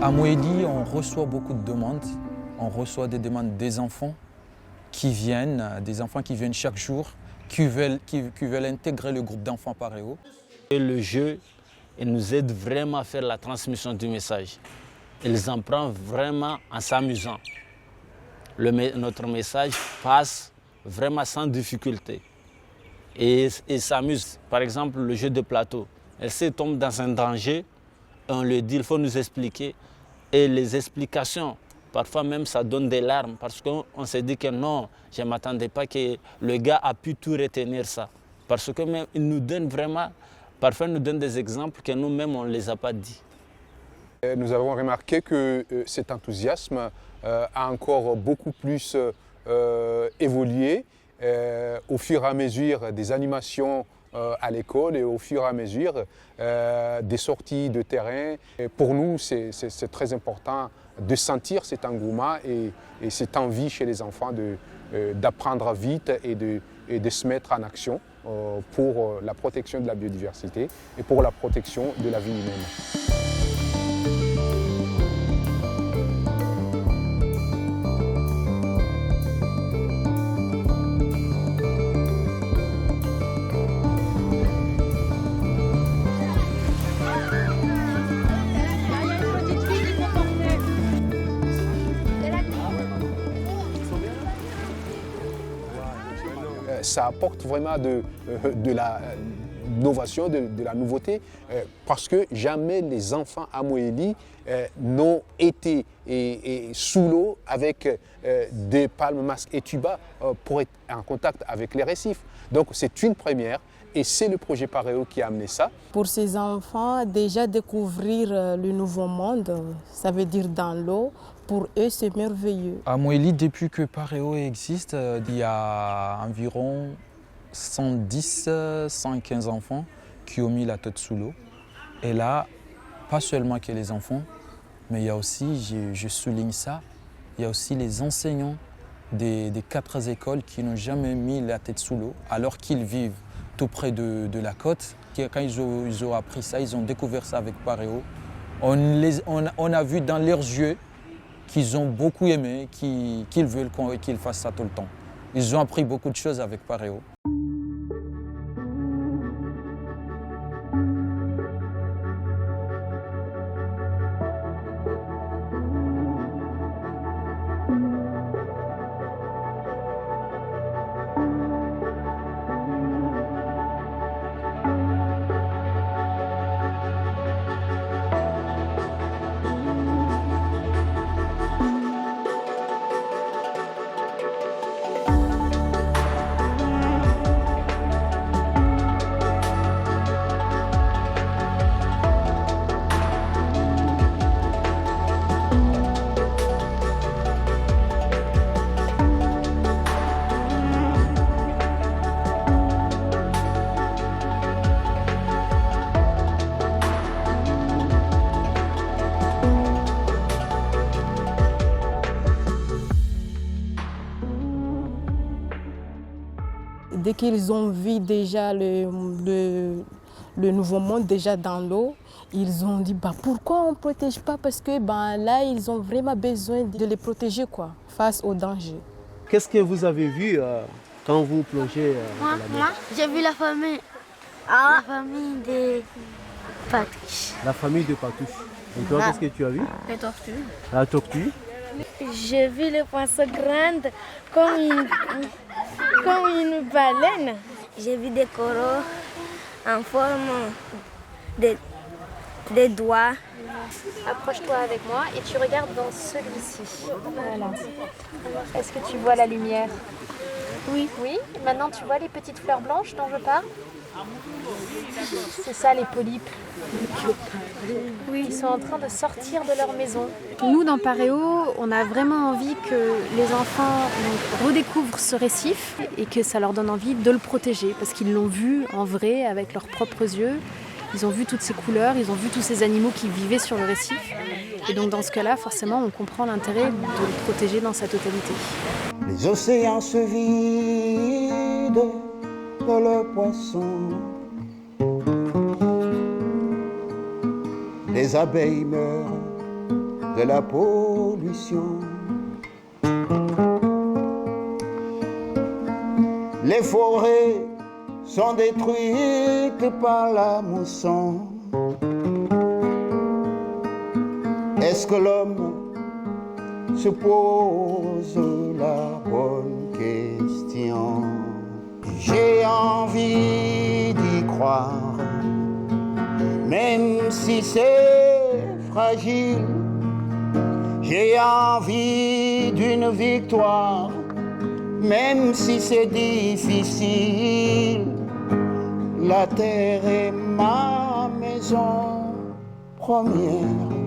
À Moélie, on reçoit beaucoup de demandes. On reçoit des demandes des enfants qui viennent chaque jour, qui veulent intégrer le groupe d'enfants Paréo. Et le jeu, il nous aide vraiment à faire la transmission du message. Ils en prennent vraiment en s'amusant. Notre message passe vraiment sans difficulté. Et ils s'amusent. Par exemple, le jeu de plateau. Elle se tombe dans un danger, on le dit, il faut nous expliquer. Et les explications, parfois même ça donne des larmes parce qu'on se dit que non, je ne m'attendais pas que le gars a pu tout retenir ça. Parce que même il nous donne vraiment, parfois il nous donne des exemples que nous-mêmes on ne les a pas dit. Nous avons remarqué que cet enthousiasme a encore beaucoup plus évolué au fur et à mesure des animations à l'école et au fur et à mesure des sorties de terrain. Et pour nous, c'est très important de sentir cet engouement et cette envie chez les enfants d'apprendre vite et de se mettre en action pour la protection de la biodiversité et pour la protection de la vie humaine. Ça apporte vraiment de l'innovation, de la nouveauté, parce que jamais les enfants à Moélie n'ont été sous l'eau avec des palmes, masques et tubas pour être en contact avec les récifs. Donc c'est une première. Et c'est le projet Paréo qui a amené ça. Pour ces enfants, déjà découvrir le nouveau monde, ça veut dire dans l'eau, pour eux c'est merveilleux. À Moélie, depuis que Paréo existe, il y a environ 110-115 enfants qui ont mis la tête sous l'eau. Et là, pas seulement que les enfants, mais il y a aussi, je souligne ça, il y a aussi les enseignants des 4 écoles qui n'ont jamais mis la tête sous l'eau alors qu'ils vivent tout près de la côte. Quand ils ont appris ça, ils ont découvert ça avec Paréo. On a vu dans leurs yeux qu'ils ont beaucoup aimé, qu'ils veulent qu'ils fassent ça tout le temps. Ils ont appris beaucoup de choses avec Paréo. Dès qu'ils ont vu déjà le nouveau monde déjà dans l'eau, ils ont dit pourquoi on ne protège pas, parce que là ils ont vraiment besoin de les protéger face au danger. Qu'est-ce que vous avez vu quand vous plongez Moi, j'ai vu la famille des patouches. La famille de patouches. Et toi, qu'est-ce que tu as vu? Les tortues. La tortue. J'ai vu les poissons grands comme une baleine. J'ai vu des coraux en forme de doigts. Approche-toi avec moi et tu regardes dans celui-ci. Voilà. Est-ce que tu vois la lumière? Oui. Oui. Maintenant, tu vois les petites fleurs blanches dont je parle? C'est ça, les polypes. Oui. Ils sont en train de sortir de leur maison. Nous, dans Paréo, on a vraiment envie que les enfants redécouvrent ce récif et que ça leur donne envie de le protéger parce qu'ils l'ont vu en vrai avec leurs propres yeux. Ils ont vu toutes ces couleurs, ils ont vu tous ces animaux qui vivaient sur le récif. Et donc dans ce cas-là, forcément, on comprend l'intérêt de le protéger dans sa totalité. Les océans se vident de leurs poissons. Les abeilles meurent de la pollution. Les forêts sont détruites par la mousson. Est-ce que l'homme se pose la bonne question? J'ai envie d'y croire, même si c'est fragile. J'ai envie d'une victoire, même si c'est difficile. La terre est ma maison première.